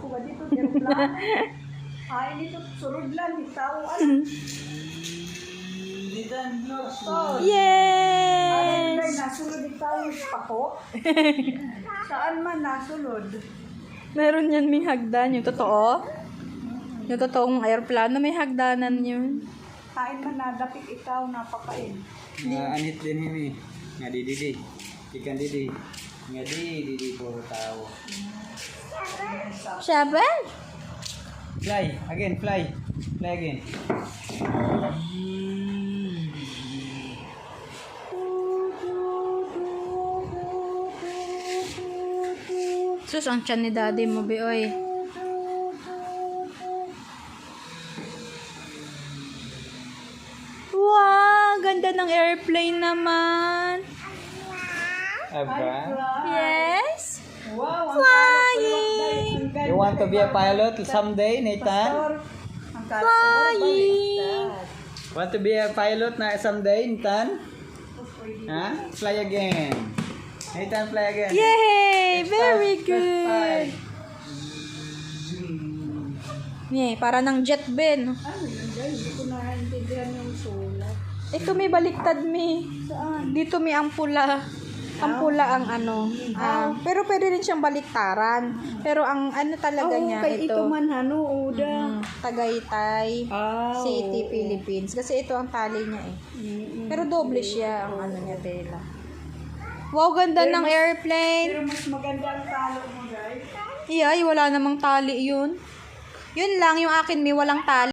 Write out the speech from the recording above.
ko ba dito? Aeroplano. Ay, dito, surod lang. Itawan. Yes! Ay, nasulod itawan. Pako. Saan man nasulod? Meron yan may hagdan. Yung totoo? Yung totoong aeroplano may hagdanan yun. Kain man nadapit ikaw, napakain. Anit din ini. Nga didi. Ikan didi. Nga didi puro tao. Seven? Fly. Again, fly. Fly again. Sus, ang tiyan ni daddy mo, be, oy. Wow, ganda ng airplane naman. Aba. Yes? Wow, ang Flying! You want to be a pilot someday, Nathan? Ang Flying! Want to be a pilot na someday, Nathan? Ha? Fly again. Nathan, fly again. Yay! Very Press good! five. Yeah, para ng jet, Ben. Ano yun, guys? Hindi ko naintindihan yung sulat. Ito may baliktad, mi. Saan? Dito may ang pula. Ang pula ang ano. Pero pwede rin siyang baliktaran. Pero ang ano talaga niya, kay ito ito. man, ano, Uda. Tagaytay City, Philippines. Kasi ito ang tali niya eh. Pero doble siya ang ano niya, tela. Wow, ganda ng airplane. Pero mas maganda ang talo mo, guys. Ay, wala namang tali yun. Yun lang, yung akin may walang tali.